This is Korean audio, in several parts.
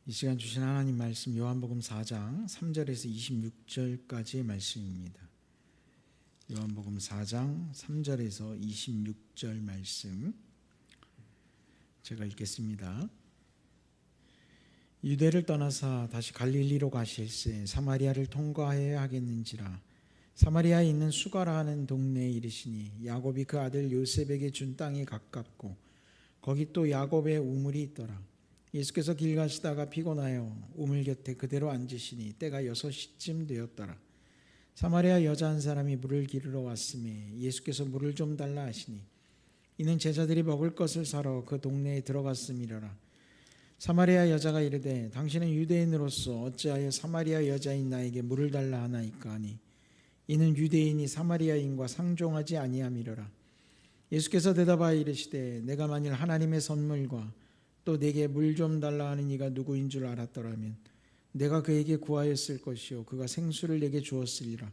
이 시간 주신 하나님 말씀 요한복음 4장 3절에서 26절까지의 말씀입니다. 요한복음 4장 3절에서 26절 말씀 제가 읽겠습니다. 유대를 떠나사 다시 갈릴리로 가실새 사마리아를 통과해야 하겠는지라 사마리아에 있는 수가라 하는 동네에 이르시니 야곱이 그 아들 요셉에게 준 땅이 가깝고 거기 또 야곱의 우물이 있더라. 예수께서 길 가시다가 피곤하여 우물 곁에 그대로 앉으시니 때가 6시쯤 되었더라. 사마리아 여자 한 사람이 물을 기르러 왔음에 예수께서 물을 좀 달라 하시니 이는 제자들이 먹을 것을 사러 그 동네에 들어갔음이러라. 사마리아 여자가 이르되 당신은 유대인으로서 어찌하여 사마리아 여자인 나에게 물을 달라 하나이까 하니 이는 유대인이 사마리아인과 상종하지 아니함이러라. 예수께서 대답하여 이르시되 내가 만일 하나님의 선물과 또 내게 물 좀 달라 하는 이가 누구인 줄 알았더라면 내가 그에게 구하였을 것이요 그가 생수를 내게 주었으리라.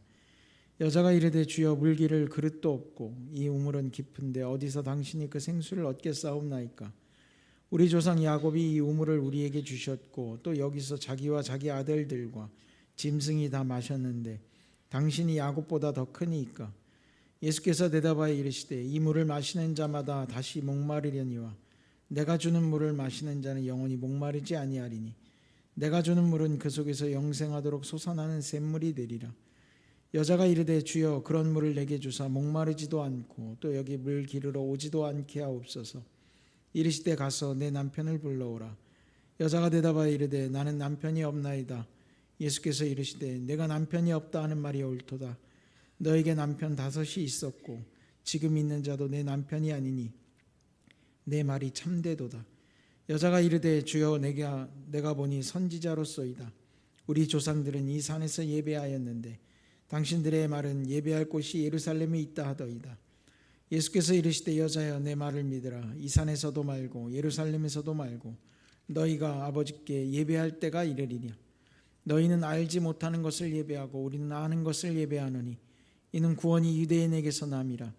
여자가 이르되 주여 물 기를 그릇도 없고 이 우물은 깊은데 어디서 당신이 그 생수를 얻겠사옵나이까. 우리 조상 야곱이 이 우물을 우리에게 주셨고 또 여기서 자기와 자기 아들들과 짐승이 다 마셨는데 당신이 야곱보다 더 크니이까. 예수께서 대답하여 이르시되 이 물을 마시는 자마다 다시 목마르려니와 내가 주는 물을 마시는 자는 영원히 목마르지 아니하리니 내가 주는 물은 그 속에서 영생하도록 솟아나는 샘물이 되리라. 여자가 이르되 주여 그런 물을 내게 주사 목마르지도 않고 또 여기 물 기르러 오지도 않게 하옵소서. 이르시되 가서 내 남편을 불러오라. 여자가 대답하여 이르되 나는 남편이 없나이다. 예수께서 이르시되 내가 남편이 없다 하는 말이 옳도다. 너에게 남편 5이 있었고 지금 있는 자도 내 남편이 아니니 내 말이 참되도다. 여자가 이르되 주여 내가 보니 선지자로소이다. 우리 조상들은 이 산에서 예배하였는데 당신들의 말은 예배할 곳이 예루살렘에 있다 하더이다. 예수께서 이르시되 여자여 내 말을 믿으라. 이 산에서도 말고 예루살렘에서도 말고 너희가 아버지께 예배할 때가 이르리냐. 너희는 알지 못하는 것을 예배하고 우리는 아는 것을 예배하노니 이는 구원이 유대인에게서 남이라.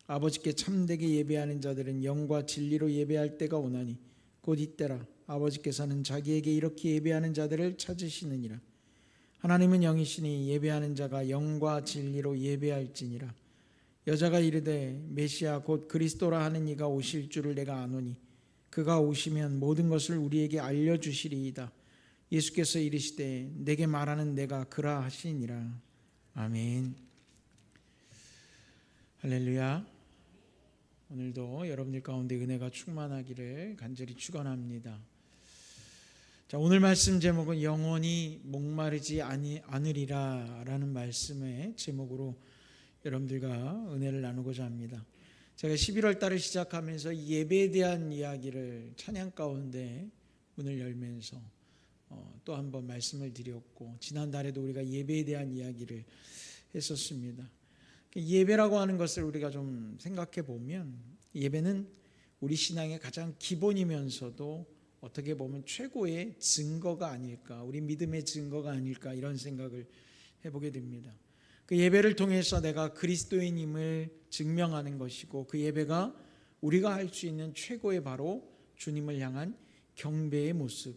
아버지께 참되게 예배하는 자들은 영과 진리로 예배할 때가 오나니 곧 이때라. 아버지께서는 자기에게 이렇게 예배하는 자들을 찾으시느니라. 하나님은 영이시니 예배하는 자가 영과 진리로 예배할지니라. 여자가 이르되 메시아 곧 그리스도라 하는 이가 오실 줄을 내가 아노니 그가 오시면 모든 것을 우리에게 알려주시리이다. 예수께서 이르시되 내게 말하는 내가 그라 하시니라. 아멘. 할렐루야. 오늘도 여러분들 가운데 은혜가 충만하기를 간절히 축원합니다. 자, 오늘 말씀 제목은 영원히 목마르지 않으리라 라는 말씀의 제목으로 여러분들과 은혜를 나누고자 합니다. 제가 11월 달을 시작하면서 예배에 대한 이야기를 찬양 가운데 문을 열면서 또 한 번 말씀을 드렸고 지난달에도 우리가 예배에 대한 이야기를 했었습니다. 예배라고 하는 것을 우리가 좀 생각해 보면 예배는 우리 신앙의 가장 기본이면서도 어떻게 보면 최고의 증거가 아닐까, 우리 믿음의 증거가 아닐까 이런 생각을 해보게 됩니다. 그 예배를 통해서 내가 그리스도인임을 증명하는 것이고 그 예배가 우리가 할 수 있는 최고의 바로 주님을 향한 경배의 모습.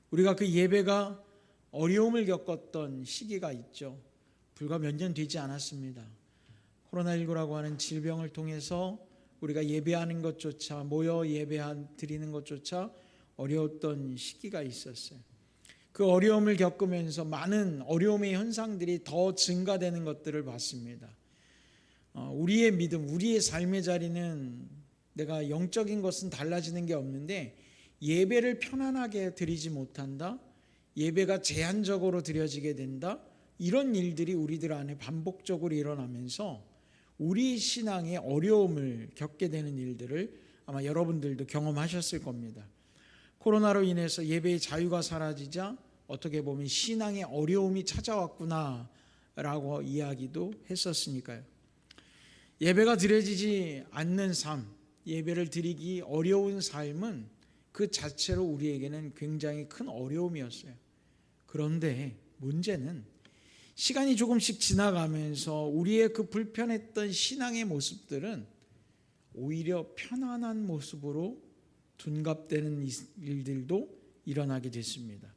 우리가 그 예배가 어려움을 겪었던 시기가 있죠. 불과 몇 년 되지 않았습니다. 코로나19라고 하는 질병을 통해서 우리가 예배하는 것조차 모여 드리는 것조차 어려웠던 시기가 있었어요. 그 어려움을 겪으면서 많은 어려움의 현상들이 더 증가되는 것들을 봤습니다. 우리의 믿음, 우리의 삶의 자리는 내가 영적인 것은 달라지는 게 없는데 예배를 편안하게 드리지 못한다, 예배가 제한적으로 드려지게 된다, 이런 일들이 우리들 안에 반복적으로 일어나면서 우리 신앙의 어려움을 겪게 되는 일들을 아마 여러분들도 경험하셨을 겁니다. 코로나로 인해서 예배의 자유가 사라지자 어떻게 보면 신앙의 어려움이 찾아왔구나 라고 이야기도 했었으니까요. 예배가 드려지지 않는 삶, 예배를 드리기 어려운 삶은 그 자체로 우리에게는 굉장히 큰 어려움이었어요. 그런데 문제는 시간이 조금씩 지나가면서 우리의 그 불편했던 신앙의 모습들은 오히려 편안한 모습으로 둔갑되는 일들도 일어나게 됐습니다.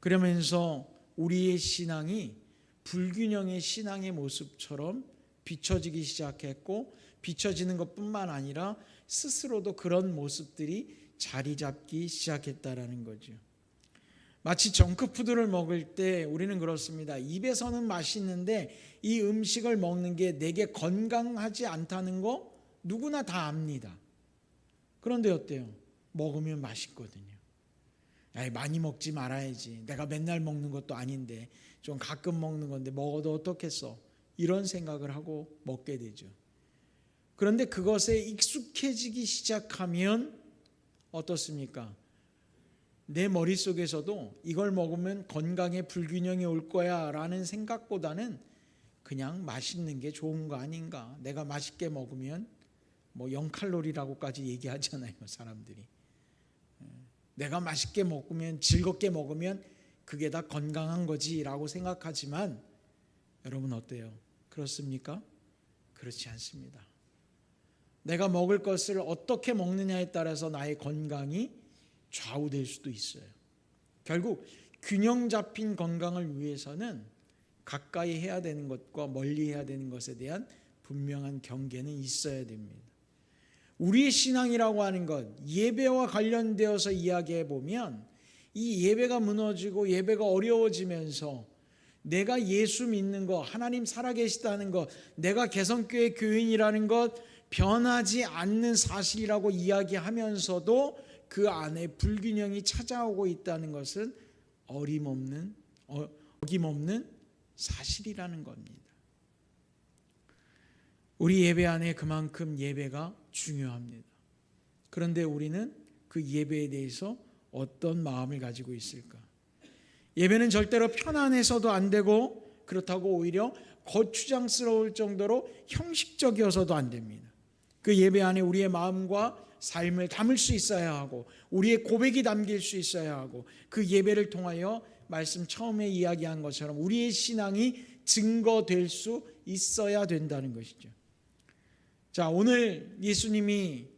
그러면서 우리의 신앙이 불균형의 신앙의 모습처럼 비춰지기 시작했고, 비춰지는 것뿐만 아니라 스스로도 그런 모습들이 자리 잡기 시작했다라는 거죠. 마치 정크푸드를 먹을 때 우리는 그렇습니다. 입에서는 맛있는데 이 음식을 먹는 게 내게 건강하지 않다는 거 누구나 다 압니다. 그런데 어때요? 먹으면 맛있거든요. 많이 먹지 말아야지. 내가 맨날 먹는 것도 아닌데, 좀 가끔 먹는 건데 먹어도 어떻겠어? 이런 생각을 하고 먹게 되죠. 그런데 그것에 익숙해지기 시작하면 어떻습니까? 내 머릿속에서도 이걸 먹으면 건강에 불균형이 올 거야 라는 생각보다는 그냥 맛있는 게 좋은 거 아닌가, 내가 맛있게 먹으면 0칼로리라고까지 얘기하잖아요, 사람들이. 내가 맛있게 먹으면, 즐겁게 먹으면 그게 다 건강한 거지 라고 생각하지만, 여러분 어때요? 그렇습니까? 그렇지 않습니다. 내가 먹을 것을 어떻게 먹느냐에 따라서 나의 건강이 좌우될 수도 있어요. 결국 균형 잡힌 건강을 위해서는 가까이 해야 되는 것과 멀리 해야 되는 것에 대한 분명한 경계는 있어야 됩니다. 우리의 신앙이라고 하는 것, 예배와 관련되어서 이야기해 보면 이 예배가 무너지고 예배가 어려워지면서 내가 예수 믿는 것, 하나님 살아계시다는 것, 내가 개성교회 교인이라는 것 변하지 않는 사실이라고 이야기하면서도 그 안에 불균형이 찾아오고 있다는 것은 어김없는 사실이라는 겁니다. 우리 예배 안에 그만큼 예배가 중요합니다. 그런데 우리는 그 예배에 대해서 어떤 마음을 가지고 있을까? 예배는 절대로 편안해서도 안 되고, 그렇다고 오히려 거추장스러울 정도로 형식적이어서도 안 됩니다. 그 예배 안에 우리의 마음과 삶을 담을 수 있어야 하고, 우리의 고백이 담길 수 있어야 하고, 그 예배를 통하여 말씀 처음에 이야기한 것처럼 우리의 신앙이 증거될 수 있어야 된다는 것이죠. 자, 오늘 예수님이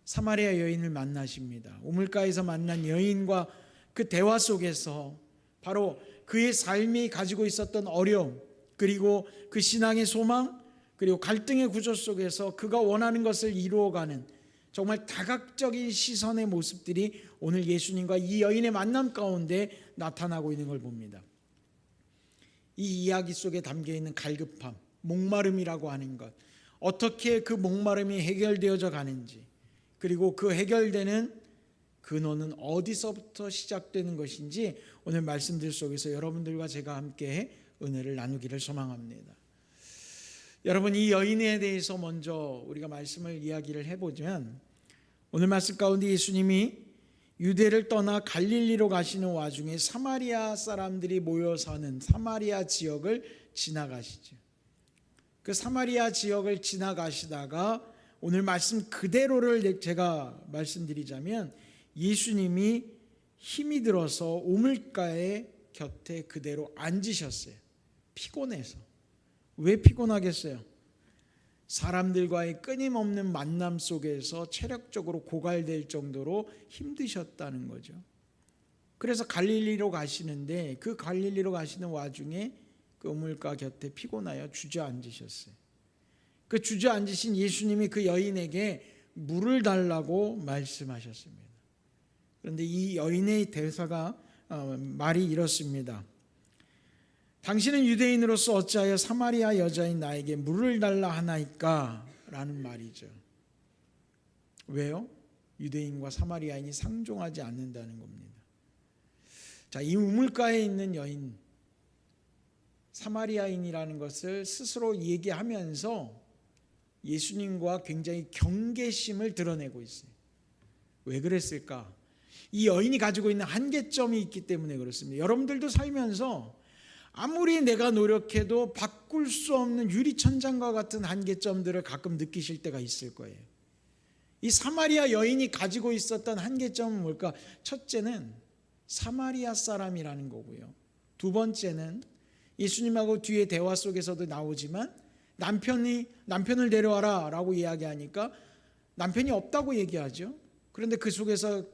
사마리아 여인을 만나십니다. 우물가에서 만난 여인과 그 대화 속에서 바로 그의 삶이 가지고 있었던 어려움, 그리고 그 신앙의 소망, 그리고 갈등의 구조 속에서 그가 원하는 것을 이루어가는 정말 다각적인 시선의 모습들이 오늘 예수님과 이 여인의 만남 가운데 나타나고 있는 걸 봅니다. 이 이야기 속에 담겨있는 갈급함, 목마름이라고 하는 것, 어떻게 그 목마름이 해결되어져 가는지, 그리고 그 해결되는 근원은 어디서부터 시작되는 것인지 오늘 말씀들 속에서 여러분들과 제가 함께 은혜를 나누기를 소망합니다. 여러분, 이 여인에 대해서 먼저 우리가 말씀을 이야기를 해보면, 오늘 말씀 가운데 예수님이 유대를 떠나 갈릴리로 가시는 와중에 사마리아 사람들이 모여 사는 사마리아 지역을 지나가시죠. 그 사마리아 지역을 지나가시다가 오늘 말씀 그대로를 제가 말씀드리자면, 예수님이 힘이 들어서 우물가의 곁에 그대로 앉으셨어요. 피곤해서. 왜 피곤하겠어요? 사람들과의 끊임없는 만남 속에서 체력적으로 고갈될 정도로 힘드셨다는 거죠. 그래서 갈릴리로 가시는데, 그 갈릴리로 가시는 와중에 그 우물가 곁에 피곤하여 주저앉으셨어요. 그 주저앉으신 예수님이 그 여인에게 물을 달라고 말씀하셨습니다. 그런데 이 여인의 대사가 말이 이렇습니다. 당신은 유대인으로서 어찌하여 사마리아 여자인 나에게 물을 달라 하나이까? 라는 말이죠. 왜요? 유대인과 사마리아인이 상종하지 않는다는 겁니다. 자, 이 우물가에 있는 여인, 사마리아인이라는 것을 스스로 얘기하면서 예수님과 굉장히 경계심을 드러내고 있어요. 왜 그랬을까? 이 여인이 가지고 있는 한계점이 있기 때문에 그렇습니다. 여러분들도 살면서 아무리 내가 노력해도 바꿀 수 없는 유리천장과 같은 한계점들을 가끔 느끼실 때가 있을 거예요. 이 사마리아 여인이 가지고 있었던 한계점은 뭘까? 첫째는 사마리아 사람이라는 거고요. 두 번째는 예수님하고 뒤에 대화 속에서도 나오지만 남편을 데려와라 라고 이야기하니까 남편이 없다고 얘기하죠. 그런데 그 속에서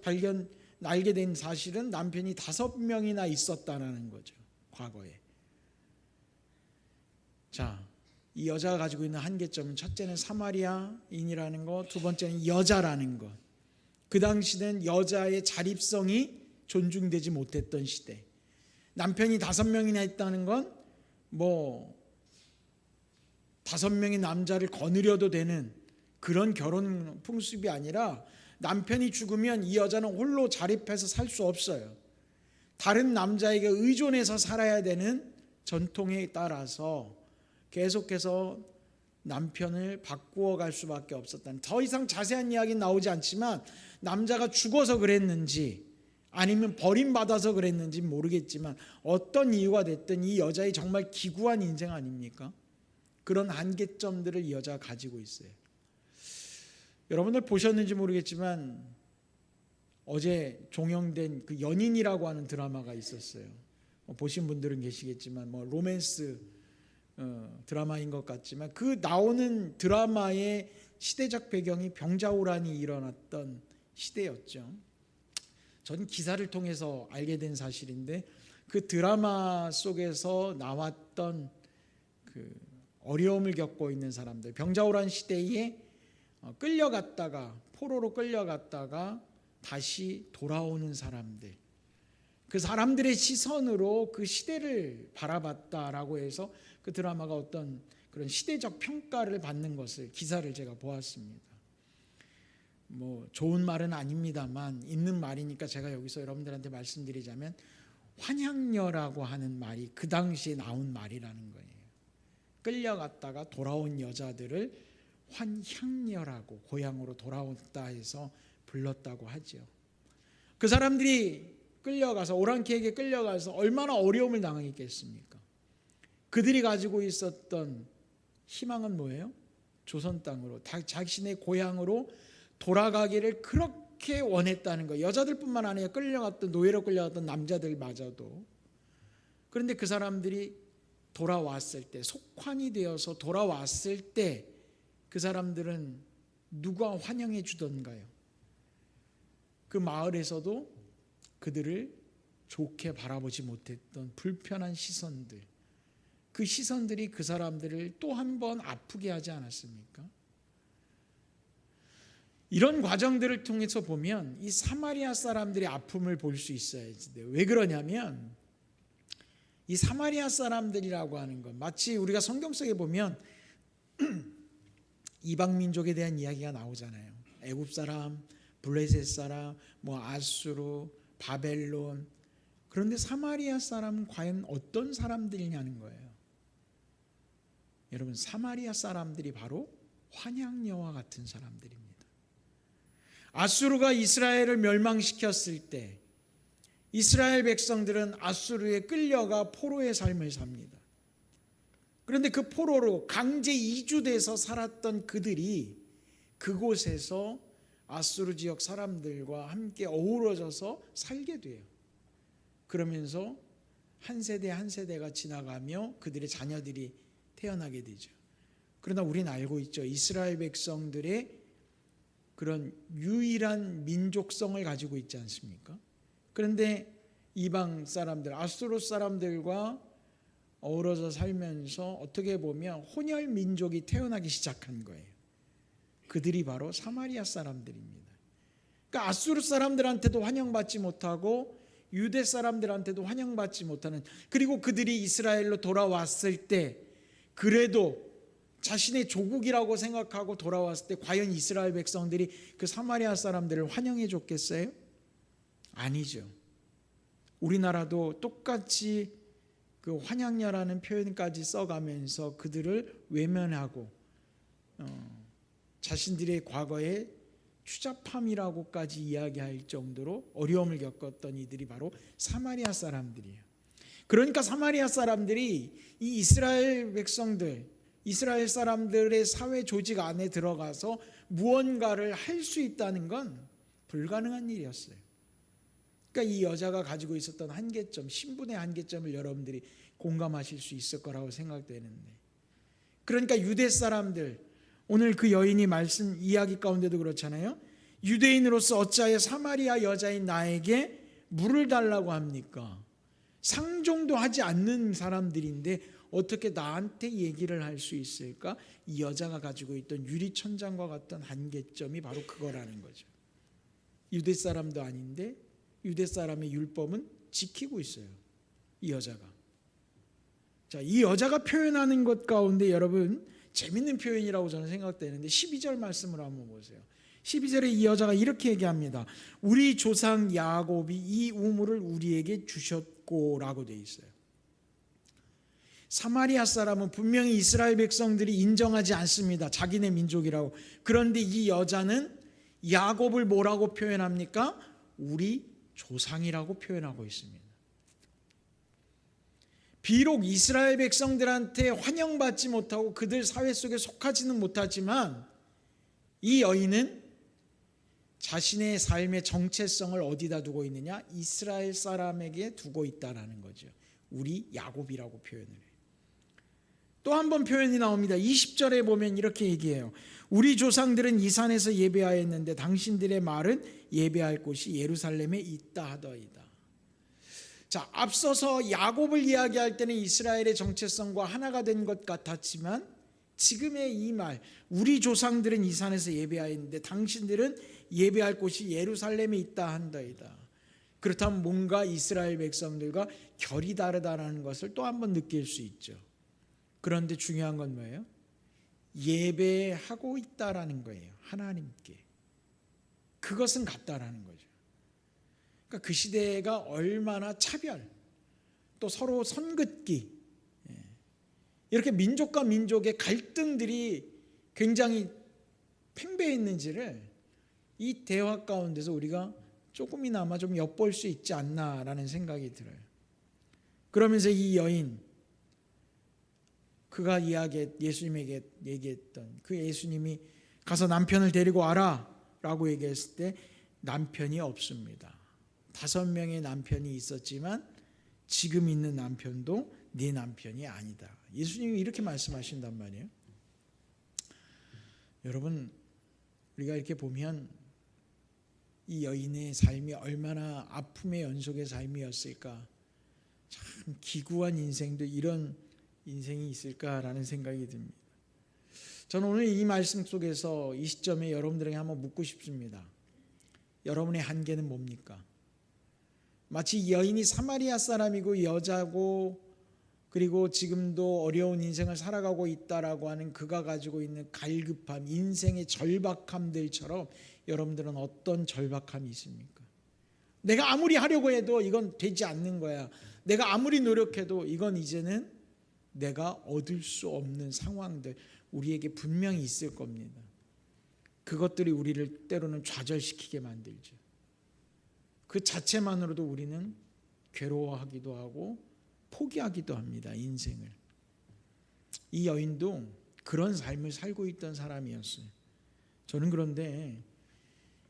알게 된 사실은 남편이 5명이나 있었다는 거죠. 과거에. 자, 이 여자가 가지고 있는 한계점은 첫째는 사마리아인이라는 것, 두 번째는 여자라는 것. 그 당시는 여자의 자립성이 존중되지 못했던 시대. 남편이 5명이나 있다는 건 뭐 5명의 남자를 거느려도 되는 그런 결혼 풍습이 아니라 남편이 죽으면 이 여자는 홀로 자립해서 살 수 없어요. 다른 남자에게 의존해서 살아야 되는 전통에 따라서 계속해서 남편을 바꾸어 갈 수밖에 없었다는, 더 이상 자세한 이야기는 나오지 않지만 남자가 죽어서 그랬는지 아니면 버림받아서 그랬는지 모르겠지만 어떤 이유가 됐든 이 여자의 정말 기구한 인생 아닙니까? 그런 한계점들을 이 여자가 가지고 있어요. 여러분들 보셨는지 모르겠지만 어제 종영된 그 연인이라고 하는 드라마가 있었어요. 보신 분들은 계시겠지만 뭐 로맨스 드라마인 것 같지만 그 나오는 드라마의 시대적 배경이 병자호란이 일어났던 시대였죠. 전 기사를 통해서 알게 된 사실인데 그 드라마 속에서 나왔던 그 어려움을 겪고 있는 사람들, 병자호란 시대에 끌려갔다가 포로로 끌려갔다가 다시 돌아오는 사람들, 그 사람들의 시선으로 그 시대를 바라봤다라고 해서 그 드라마가 어떤 그런 시대적 평가를 받는 것을, 기사를 제가 보았습니다. 뭐 좋은 말은 아닙니다만 있는 말이니까 제가 여기서 여러분들한테 말씀드리자면 환향녀라고 하는 말이 그 당시에 나온 말이라는 거예요. 끌려갔다가 돌아온 여자들을 환향녀라고, 고향으로 돌아왔다 해서 불렀다고 하죠. 그 사람들이 끌려가서, 오랑캐에게 끌려가서 얼마나 어려움을 당했겠습니까? 그들이 가지고 있었던 희망은 뭐예요? 조선 땅으로, 자신의 고향으로 돌아가기를 그렇게 원했다는 거예요. 여자들뿐만 아니라 끌려갔던, 노예로 끌려갔던 남자들마저도. 그런데 그 사람들이 돌아왔을 때, 속환이 되어서 돌아왔을 때 그 사람들은 누가 환영해 주던가요? 그 마을에서도 그들을 좋게 바라보지 못했던 불편한 시선들, 그 시선들이 그 사람들을 또 한 번 아프게 하지 않았습니까? 이런 과정들을 통해서 보면 이 사마리아 사람들의 아픔을 볼 수 있어요. 왜 그러냐면 이 사마리아 사람들이라고 하는 건 마치 우리가 성경 속에 보면 이방 민족에 대한 이야기가 나오잖아요. 애굽 사람, 블레셋 사람, 뭐 아수르, 바벨론. 그런데 사마리아 사람은 과연 어떤 사람들이냐는 거예요. 여러분, 사마리아 사람들이 바로 환향녀와 같은 사람들입니다. 아수르가 이스라엘을 멸망시켰을 때 이스라엘 백성들은 아수르에 끌려가 포로의 삶을 삽니다. 그런데 그 포로로 강제 이주돼서 살았던 그들이 그곳에서 아수르 지역 사람들과 함께 어우러져서 살게 돼요. 그러면서 한 세대 한 세대가 지나가며 그들의 자녀들이 태어나게 되죠. 그러나 우리는 알고 있죠. 이스라엘 백성들의 그런 유일한 민족성을 가지고 있지 않습니까? 그런데 이방 사람들, 아수르 사람들과 어우러져 살면서 어떻게 보면 혼혈 민족이 태어나기 시작한 거예요. 그들이 바로 사마리아 사람들입니다. 그러니까 아수르 사람들한테도 환영받지 못하고 유대 사람들한테도 환영받지 못하는, 그리고 그들이 이스라엘로 돌아왔을 때 그래도 자신의 조국이라고 생각하고 돌아왔을 때 과연 이스라엘 백성들이 그 사마리아 사람들을 환영해 줬겠어요? 아니죠. 우리나라도 똑같이 그 환향녀라는 표현까지 써가면서 그들을 외면하고 자신들의 과거의 추잡함이라고까지 이야기할 정도로 어려움을 겪었던 이들이 바로 사마리아 사람들이에요. 그러니까 사마리아 사람들이 이 이스라엘 백성들, 이스라엘 사람들의 사회 조직 안에 들어가서 무언가를 할 수 있다는 건 불가능한 일이었어요. 그러니까 이 여자가 가지고 있었던 한계점, 신분의 한계점을 여러분들이 공감하실 수 있을 거라고 생각되는데, 그러니까 유대 사람들, 오늘 그 여인이 말씀 이야기 가운데도 그렇잖아요. 유대인으로서 어찌하여 사마리아 여자인 나에게 물을 달라고 합니까? 상종도 하지 않는 사람들인데 어떻게 나한테 얘기를 할 수 있을까? 이 여자가 가지고 있던 유리천장과 같던 한계점이 바로 그거라는 거죠. 유대 사람도 아닌데 유대 사람의 율법은 지키고 있어요. 이 여자가. 자, 이 여자가 표현하는 것 가운데 여러분 재밌는 표현이라고 저는 생각되는데 12절 말씀을 한번 보세요. 12절에 이 여자가 이렇게 얘기합니다. 우리 조상 야곱이 이 우물을 우리에게 주셨고 라고 되어 있어요. 사마리아 사람은 분명히 이스라엘 백성들이 인정하지 않습니다. 자기네 민족이라고. 그런데 이 여자는 야곱을 뭐라고 표현합니까? 우리 조상이라고 표현하고 있습니다. 비록 이스라엘 백성들한테 환영받지 못하고 그들 사회 속에 속하지는 못하지만 이 여인은 자신의 삶의 정체성을 어디다 두고 있느냐? 이스라엘 사람에게 두고 있다라는 거죠. 우리 야곱이라고 표현을 해요. 또 한 번 표현이 나옵니다. 20절에 보면 이렇게 얘기해요. 우리 조상들은 이 산에서 예배하였는데 당신들의 말은 예배할 곳이 예루살렘에 있다 하더이다. 자, 앞서서 야곱을 이야기할 때는 이스라엘의 정체성과 하나가 된 것 같았지만 지금의 이 말, 우리 조상들은 이 산에서 예배하였는데 당신들은 예배할 곳이 예루살렘에 있다 한다이다. 그렇다면 뭔가 이스라엘 백성들과 결이 다르다는 것을 또 한 번 느낄 수 있죠. 그런데 중요한 건 뭐예요? 예배하고 있다라는 거예요. 하나님께. 그것은 같다라는 거죠. 그러니까 그 시대가 얼마나 차별, 또 서로 선긋기, 이렇게 민족과 민족의 갈등들이 굉장히 팽배했는지를 이 대화 가운데서 우리가 조금이나마 좀 엿볼 수 있지 않나라는 생각이 들어요. 그러면서 이 여인, 그가 예수님에게 얘기했던 그 예수님이 가서 남편을 데리고 와라 라고 얘기했을 때 남편이 없습니다. 5명의 남편이 있었지만 지금 있는 남편도 네 남편이 아니다. 예수님이 이렇게 말씀하신단 말이에요. 여러분, 우리가 이렇게 보면 이 여인의 삶이 얼마나 아픔의 연속의 삶이었을까. 참 기구한 인생도 이런 인생이 있을까라는 생각이 듭니다. 저는 오늘 이 말씀 속에서 이 시점에 여러분들에게 한번 묻고 싶습니다. 여러분의 한계는 뭡니까? 마치 이 여인이 사마리아 사람이고 여자고 그리고 지금도 어려운 인생을 살아가고 있다라고 하는 그가 가지고 있는 갈급함, 인생의 절박함들처럼 여러분들은 어떤 절박함이 있습니까? 내가 아무리 하려고 해도 이건 되지 않는 거야. 내가 아무리 노력해도 이건 이제는 내가 얻을 수 없는 상황들 우리에게 분명히 있을 겁니다. 그것들이 우리를 때로는 좌절시키게 만들죠. 그 자체만으로도 우리는 괴로워하기도 하고 포기하기도 합니다. 인생을. 이 여인도 그런 삶을 살고 있던 사람이었어요. 저는 그런데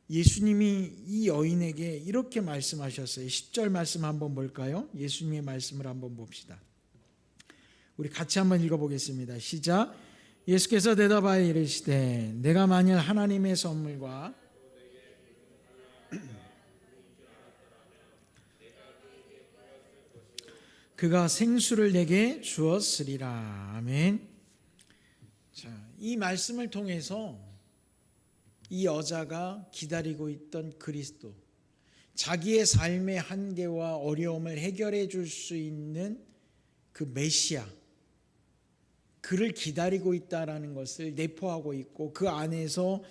예수님이 이 여인에게 이렇게 말씀하셨어요. 10절 말씀 한번 볼까요? 예수님의 말씀을 한번 봅시다. 우리 같이 한번 읽어보겠습니다. 시작. 예수께서 대답하여 이르시되 내가 만일 하나님의 선물과 그가 생수를 내게 주었으리라. 아멘. 자, 이 말씀을 통해서 이 여자가 기다리고 있던 그리스도, 자기의 삶의 한계와 어려움을 해결해 줄 수 있는 그 메시아, 그를 기다리고 있다라는 것을 내포하고 있고 그 안에서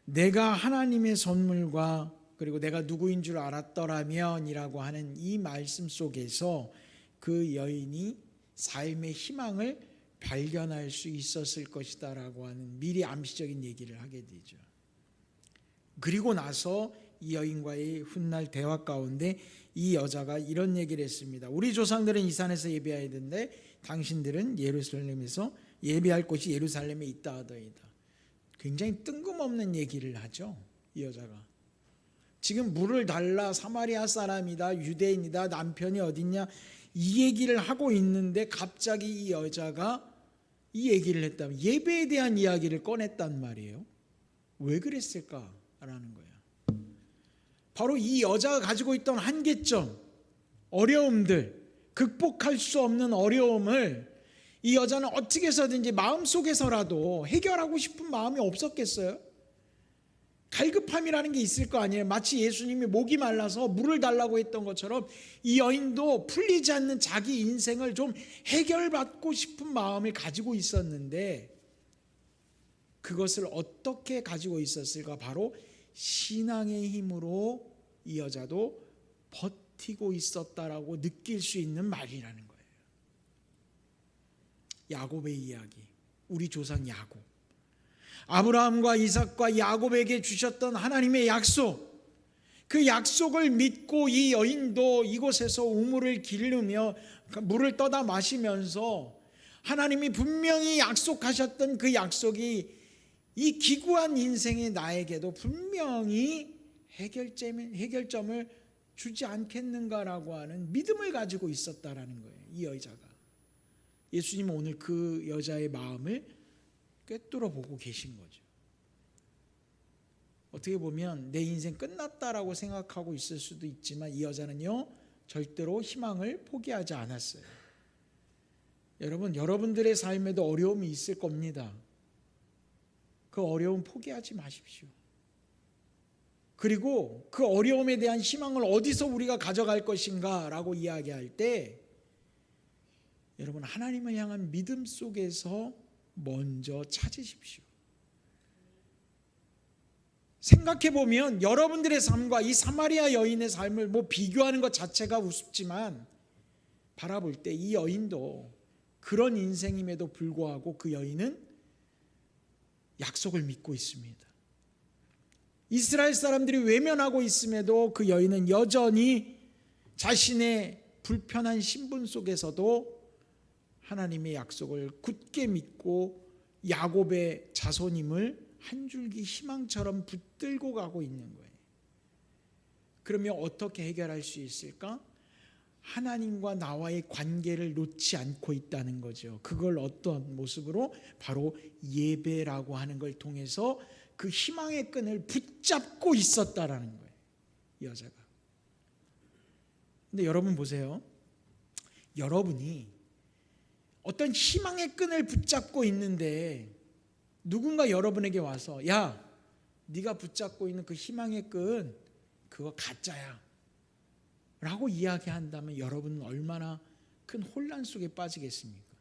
내가 하나님의 선물과 그리고 내가 누구인 줄 알았더라면 이라고 하는 이 말씀 속에서 그 여인이 삶의 희망을 발견할 수 있었을 것이다 라고 하는 미리 암시적인 얘기를 하게 되죠. 그리고 나서 이 여인과의 훗날 대화 가운데 이 여자가 이런 얘기를 했습니다. 우리 조상들은 이 산에서 예배하였는데 당신들은 예루살렘에서 예배할 곳이 예루살렘에 있다 하더이다. 굉장히 뜬금없는 얘기를 하죠. 이 여자가. 지금 물을 달라, 사마리아 사람이다, 유대인이다, 남편이 어딨냐 이 얘기를 하고 있는데 갑자기 이 여자가 이 얘기를 했다면 예배에 대한 이야기를 꺼냈단 말이에요. 왜 그랬을까라는 거야. 바로 이 여자가 가지고 있던 한계점, 어려움들, 극복할 수 없는 어려움을 이 여자는 어떻게 해서든지 마음속에서라도 해결하고 싶은 마음이 없었겠어요? 갈급함이라는 게 있을 거 아니에요. 마치 예수님이 목이 말라서 물을 달라고 했던 것처럼 이 여인도 풀리지 않는 자기 인생을 좀 해결받고 싶은 마음을 가지고 있었는데, 그것을 어떻게 가지고 있었을까? 바로 신앙의 힘으로 이 여자도 버티고 있었다라고 느낄 수 있는 말이라는 거예요. 야곱의 이야기, 우리 조상 야곱, 아브라함과 이삭과 야곱에게 주셨던 하나님의 약속, 그 약속을 믿고 이 여인도 이곳에서 우물을 기르며 물을 떠다 마시면서 하나님이 분명히 약속하셨던 그 약속이 이 기구한 인생의 나에게도 분명히 해결점을 주지 않겠는가라고 하는 믿음을 가지고 있었다라는 거예요. 이 여자가. 예수님은 오늘 그 여자의 마음을 꿰뚫어 보고 계신 거죠. 어떻게 보면 내 인생 끝났다라고 생각하고 있을 수도 있지만 이 여자는요, 절대로 희망을 포기하지 않았어요. 여러분, 여러분들의 삶에도 어려움이 있을 겁니다. 그 어려움 포기하지 마십시오. 그리고 그 어려움에 대한 희망을 어디서 우리가 가져갈 것인가 라고 이야기할 때, 여러분, 하나님을 향한 믿음 속에서 먼저 찾으십시오. 생각해보면 여러분들의 삶과 이 사마리아 여인의 삶을 비교하는 것 자체가 우습지만, 바라볼 때 이 여인도 그런 인생임에도 불구하고 그 여인은 약속을 믿고 있습니다. 이스라엘 사람들이 외면하고 있음에도 그 여인은 여전히 자신의 불편한 신분 속에서도 하나님의 약속을 굳게 믿고 야곱의 자손임을 한 줄기 희망처럼 붙들고 가고 있는 거예요. 그러면 어떻게 해결할 수 있을까? 하나님과 나와의 관계를 놓지 않고 있다는 거죠. 그걸 어떤 모습으로? 바로 예배라고 하는 걸 통해서 그 희망의 끈을 붙잡고 있었다라는 거예요, 이 여자가. 근데 여러분 보세요. 여러분이 어떤 희망의 끈을 붙잡고 있는데 누군가 여러분에게 와서, 야, 네가 붙잡고 있는 그 희망의 끈, 그거 가짜야 라고 이야기한다면 여러분은 얼마나 큰 혼란 속에 빠지겠습니까?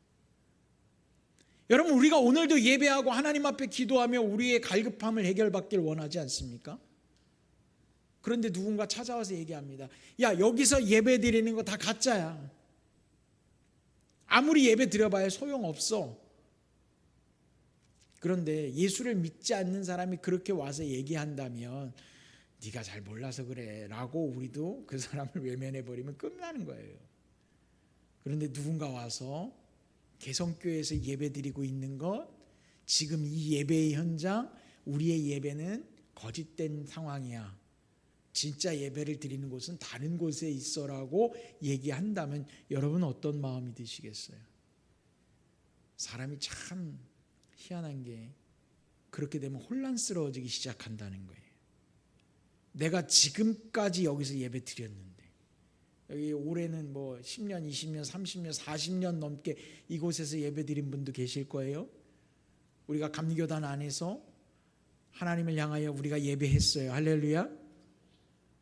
여러분, 우리가 오늘도 예배하고 하나님 앞에 기도하며 우리의 갈급함을 해결받길 원하지 않습니까? 그런데 누군가 찾아와서 얘기합니다. 야, 여기서 예배 드리는 거 다 가짜야. 아무리 예배 드려봐야 소용없어. 그런데 예수를 믿지 않는 사람이 그렇게 와서 얘기한다면 네가 잘 몰라서 그래 라고 우리도 그 사람을 외면해버리면 끝나는 거예요. 그런데 누군가 와서 개성교회에서 예배드리고 있는 것, 지금 이 예배의 현장, 우리의 예배는 거짓된 상황이야, 진짜 예배를 드리는 곳은 다른 곳에 있어라고 얘기한다면 여러분 어떤 마음이 드시겠어요? 사람이 참 희한한 게 그렇게 되면 혼란스러워지기 시작한다는 거예요. 내가 지금까지 여기서 예배 드렸는데, 여기 올해는 10년, 20년, 30년, 40년 넘게 이곳에서 예배 드린 분도 계실 거예요. 우리가 감리교단 안에서 하나님을 향하여 우리가 예배했어요. 할렐루야.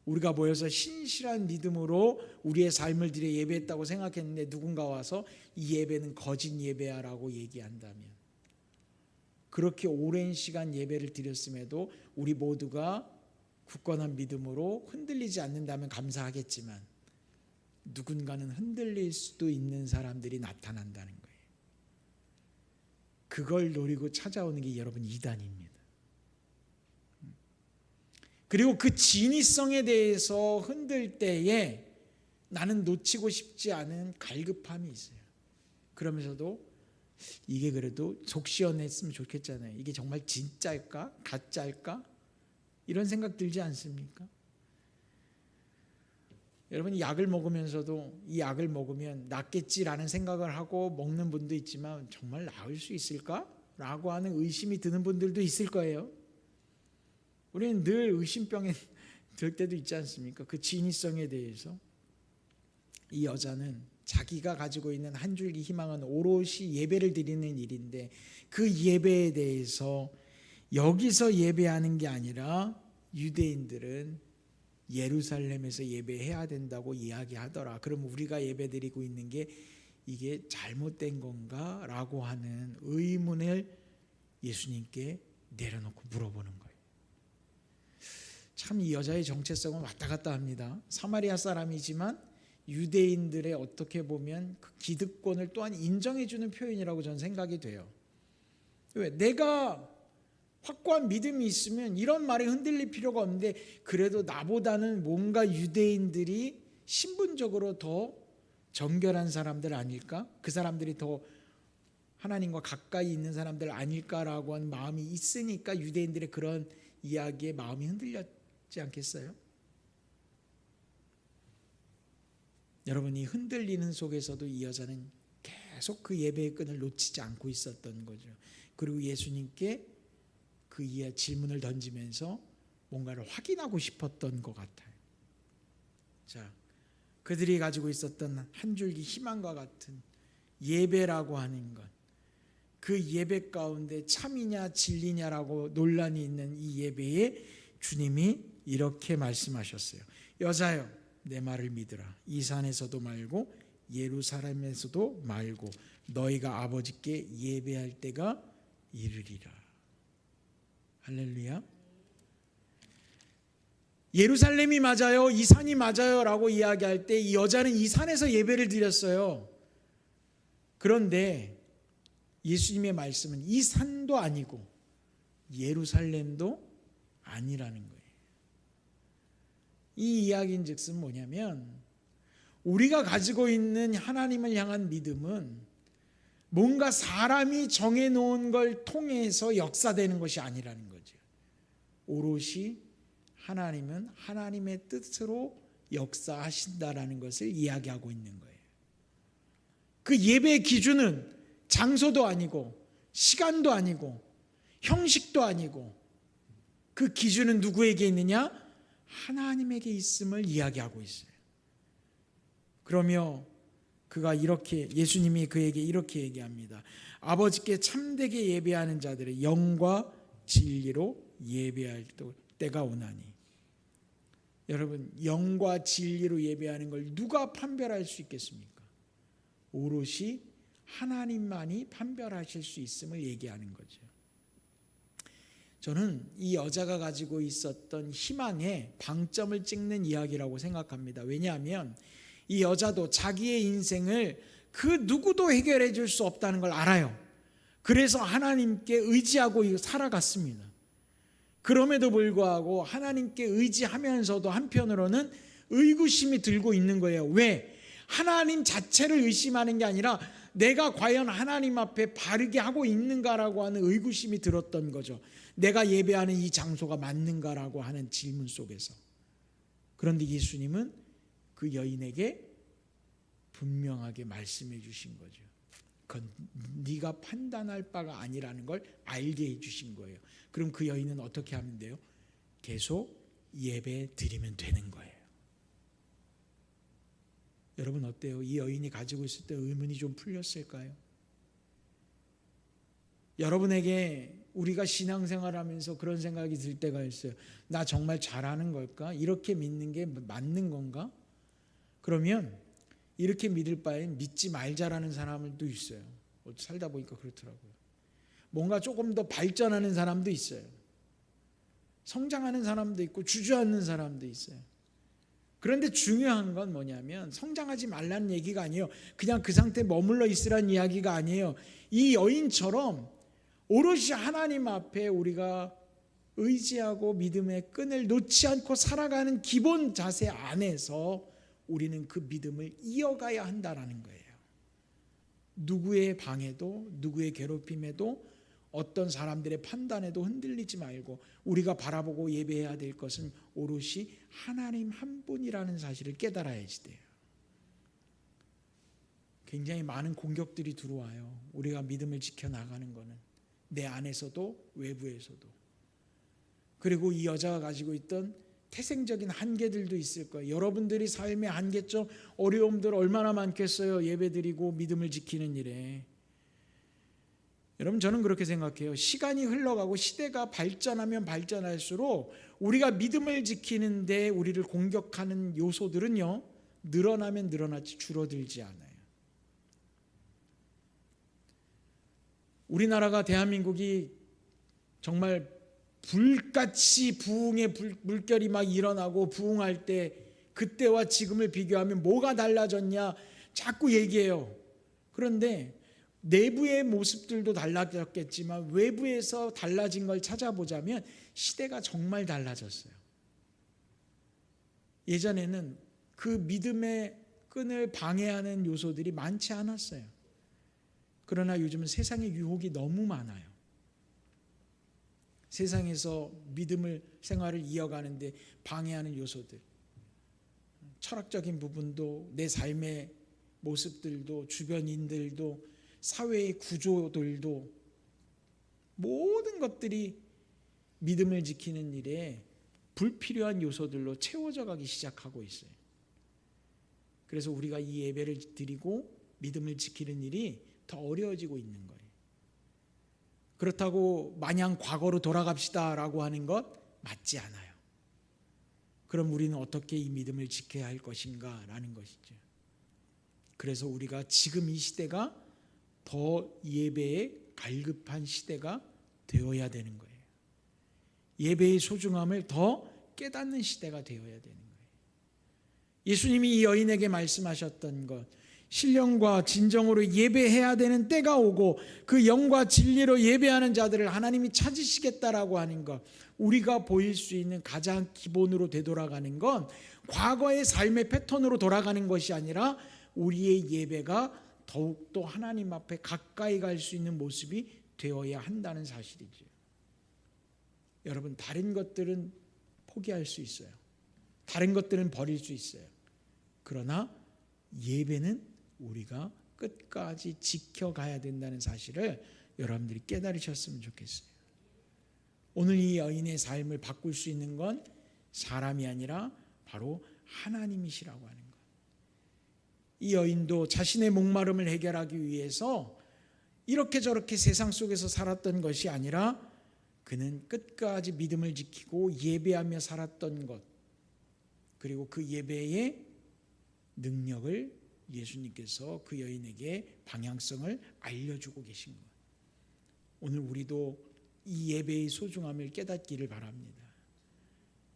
우리가 모여서 신실한 믿음으로 우리의 삶을 드려 예배했다고 생각했는데 누군가 와서 이 예배는 거짓 예배야 라고 얘기한다면, 그렇게 오랜 시간 예배를 드렸음에도 우리 모두가 굳건한 믿음으로 흔들리지 않는다면 감사하겠지만 누군가는 흔들릴 수도 있는 사람들이 나타난다는 거예요. 그걸 노리고 찾아오는 게 여러분 이단입니다. 그리고 그 진위성에 대해서 흔들 때에 나는 놓치고 싶지 않은 갈급함이 있어요. 그러면서도 이게 그래도 속 시원했으면 좋겠잖아요. 이게 정말 진짜일까? 가짜일까? 이런 생각 들지 않습니까? 여러분, 약을 먹으면서도 이 약을 먹으면 낫겠지라는 생각을 하고 먹는 분도 있지만 정말 나을 수 있을까? 라고 하는 의심이 드는 분들도 있을 거예요. 우리는 늘 의심병에 들 때도 있지 않습니까? 그 진위성에 대해서 이 여자는 자기가 가지고 있는 한 줄기 희망은 오롯이 예배를 드리는 일인데 그 예배에 대해서 여기서 예배하는 게 아니라 유대인들은 예루살렘에서 예배해야 된다고 이야기하더라. 그럼 우리가 예배드리고 있는 게 이게 잘못된 건가? 라고 하는 의문을 예수님께 내려놓고 물어보는 거예요. 참 이 여자의 정체성은 왔다 갔다 합니다. 사마리아 사람이지만 유대인들의 어떻게 보면 그 기득권을 또한 인정해주는 표현이라고 저는 생각이 돼요. 왜? 내가 확고한 믿음이 있으면 이런 말에 흔들릴 필요가 없는데 그래도 나보다는 뭔가 유대인들이 신분적으로 더 정결한 사람들 아닐까? 그 사람들이 더 하나님과 가까이 있는 사람들 아닐까라고 하는 마음이 있으니까 유대인들의 그런 이야기에 마음이 흔들렸지 않겠어요? 여러분, 이 흔들리는 속에서도 이 여자는 계속 그 예배의 끈을 놓치지 않고 있었던 거죠. 그리고 예수님께 그 이해 질문을 던지면서 뭔가를 확인하고 싶었던 것 같아요. 자, 그들이 가지고 있었던 한 줄기 희망과 같은 예배라고 하는 것, 그 예배 가운데 참이냐 진리냐라고 논란이 있는 이 예배에 주님이 이렇게 말씀하셨어요. 여자여, 내 말을 믿으라. 이 산에서도 말고 예루살렘에서도 말고 너희가 아버지께 예배할 때가 이르리라. 할렐루야. 예루살렘이 맞아요, 이 산이 맞아요 라고 이야기할 때 이 여자는 이 산에서 예배를 드렸어요. 그런데 예수님의 말씀은 이 산도 아니고 예루살렘도 아니라는 거예요. 이 이야기인 즉슨 뭐냐면 우리가 가지고 있는 하나님을 향한 믿음은 뭔가 사람이 정해놓은 걸 통해서 역사되는 것이 아니라는 거죠. 오롯이 하나님은 하나님의 뜻으로 역사하신다라는 것을 이야기하고 있는 거예요. 그 예배의 기준은 장소도 아니고 시간도 아니고 형식도 아니고 그 기준은 누구에게 있느냐? 하나님에게 있음을 이야기하고 있어요. 그러며 그가 이렇게, 예수님이 그에게 이렇게 얘기합니다. 아버지께 참되게 예배하는 자들의 영과 진리로 예배할 때가 오나니. 여러분, 영과 진리로 예배하는 걸 누가 판별할 수 있겠습니까? 오롯이 하나님만이 판별하실 수 있음을 얘기하는 거죠. 저는 이 여자가 가지고 있었던 희망에 방점을 찍는 이야기라고 생각합니다. 왜냐하면 이 여자도 자기의 인생을 그 누구도 해결해 줄 수 없다는 걸 알아요. 그래서 하나님께 의지하고 살아갔습니다. 그럼에도 불구하고 하나님께 의지하면서도 한편으로는 의구심이 들고 있는 거예요. 왜? 하나님 자체를 의심하는 게 아니라 내가 과연 하나님 앞에 바르게 하고 있는가라고 하는 의구심이 들었던 거죠. 내가 예배하는 이 장소가 맞는가라고 하는 질문 속에서. 그런데 예수님은 그 여인에게 분명하게 말씀해 주신 거죠. 그건 네가 판단할 바가 아니라는 걸 알게 해 주신 거예요. 그럼 그 여인은 어떻게 하면 돼요? 계속 예배 드리면 되는 거예요. 여러분 어때요? 이 여인이 가지고 있을 때 의문이 좀 풀렸을까요? 여러분에게 우리가 신앙생활하면서 그런 생각이 들 때가 있어요. 나 정말 잘하는 걸까? 이렇게 믿는 게 맞는 건가? 그러면 이렇게 믿을 바엔 믿지 말자라는 사람들도 있어요. 살다 보니까 그렇더라고요. 뭔가 조금 더 발전하는 사람도 있어요. 성장하는 사람도 있고 주저앉는 사람도 있어요. 그런데 중요한 건 뭐냐면 성장하지 말라는 얘기가 아니에요. 그냥 그 상태에 머물러 있으라는 이야기가 아니에요. 이 여인처럼 오롯이 하나님 앞에 우리가 의지하고 믿음의 끈을 놓지 않고 살아가는 기본 자세 안에서 우리는 그 믿음을 이어가야 한다는 거예요. 누구의 방해도 누구의 괴롭힘에도 어떤 사람들의 판단에도 흔들리지 말고 우리가 바라보고 예배해야 될 것은 오롯이 하나님 한 분이라는 사실을 깨달아야지 돼요. 굉장히 많은 공격들이 들어와요. 우리가 믿음을 지켜나가는 거는 내 안에서도 외부에서도. 그리고 이 여자가 가지고 있던 태생적인 한계들도 있을 거예요. 여러분들이 삶의 한계점, 어려움들 얼마나 많겠어요. 예배드리고 믿음을 지키는 일에. 여러분, 저는 그렇게 생각해요. 시간이 흘러가고 시대가 발전하면 발전할수록 우리가 믿음을 지키는데 우리를 공격하는 요소들은요, 늘어나면 늘어났지 줄어들지 않아요. 우리나라가, 대한민국이 정말 불같이 부흥의 물결이 막 일어나고 부흥할 때 그때와 지금을 비교하면 뭐가 달라졌냐 자꾸 얘기해요. 그런데 내부의 모습들도 달라졌겠지만 외부에서 달라진 걸 찾아보자면 시대가 정말 달라졌어요. 예전에는 그 믿음의 끈을 방해하는 요소들이 많지 않았어요. 그러나 요즘은 세상의 유혹이 너무 많아요. 세상에서 믿음을, 생활을 이어가는데 방해하는 요소들, 철학적인 부분도, 내 삶의 모습들도, 주변인들도, 사회의 구조들도, 모든 것들이 믿음을 지키는 일에 불필요한 요소들로 채워져 가기 시작하고 있어요. 그래서 우리가 이 예배를 드리고 믿음을 지키는 일이 더 어려워지고 있는 거예요. 그렇다고 마냥 과거로 돌아갑시다라고 하는 것 맞지 않아요. 그럼 우리는 어떻게 이 믿음을 지켜야 할 것인가 라는 것이죠. 그래서 우리가 지금 이 시대가 더 예배에 갈급한 시대가 되어야 되는 거예요. 예배의 소중함을 더 깨닫는 시대가 되어야 되는 거예요. 예수님이 이 여인에게 말씀하셨던 것, 신령과 진정으로 예배해야 되는 때가 오고 그 영과 진리로 예배하는 자들을 하나님이 찾으시겠다라고 하는 것, 우리가 보일 수 있는 가장 기본으로 되돌아가는 건 과거의 삶의 패턴으로 돌아가는 것이 아니라 우리의 예배가 더욱더 하나님 앞에 가까이 갈 수 있는 모습이 되어야 한다는 사실이죠. 여러분, 다른 것들은 포기할 수 있어요. 다른 것들은 버릴 수 있어요. 그러나 예배는 우리가 끝까지 지켜가야 된다는 사실을 여러분들이 깨달으셨으면 좋겠어요. 오늘 이 여인의 삶을 바꿀 수 있는 건 사람이 아니라 바로 하나님이시라고 하는 것. 이 여인도 자신의 목마름을 해결하기 위해서 이렇게 저렇게 세상 속에서 살았던 것이 아니라 그는 끝까지 믿음을 지키고 예배하며 살았던 것, 그리고 그 예배의 능력을 예수님께서 그 여인에게 방향성을 알려주고 계신 것. 오늘 우리도 이 예배의 소중함을 깨닫기를 바랍니다.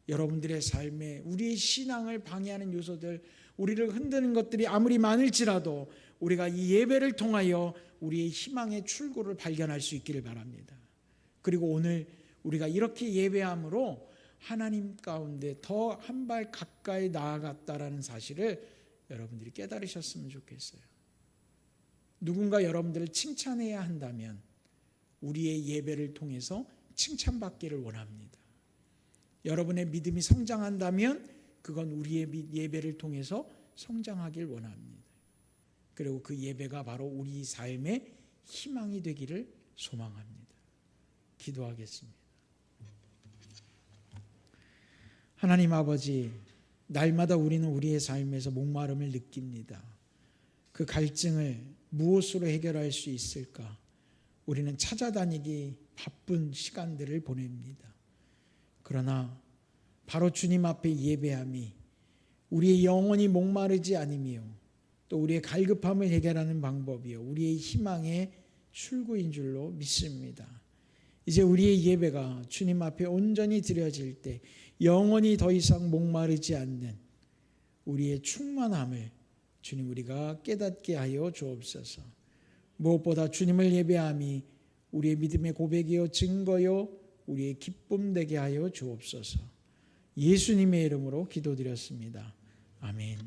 여러분들의 삶에 우리의 신앙을 방해하는 요소들, 우리를 흔드는 것들이 아무리 많을지라도 우리가 이 예배를 통하여 우리의 희망의 출구를 발견할 수 있기를 바랍니다. 그리고 오늘 우리가 이렇게 예배함으로 하나님 가운데 더 한 발 가까이 나아갔다라는 사실을 여러분들이 깨달으셨으면 좋겠어요. 누군가 여러분들을 칭찬해야 한다면 우리의 예배를 통해서 칭찬받기를 원합니다. 여러분의 믿음이 성장한다면 그건 우리의 예배를 통해서 성장하길 원합니다. 그리고 그 예배가 바로 우리 삶의 희망이 되기를 소망합니다. 기도하겠습니다. 하나님 아버지, 날마다 우리는 우리의 삶에서 목마름을 느낍니다. 그 갈증을 무엇으로 해결할 수 있을까? 우리는 찾아다니기 바쁜 시간들을 보냅니다. 그러나 바로 주님 앞에 예배함이 우리의 영혼이 목마르지 않으며 또 우리의 갈급함을 해결하는 방법이요, 우리의 희망의 출구인 줄로 믿습니다. 이제 우리의 예배가 주님 앞에 온전히 드려질 때 영원히 더 이상 목마르지 않는 우리의 충만함을 주님 우리가 깨닫게 하여 주옵소서. 무엇보다 주님을 예배함이 우리의 믿음의 고백이요 증거요 우리의 기쁨 되게 하여 주옵소서. 예수님의 이름으로 기도드렸습니다. 아멘.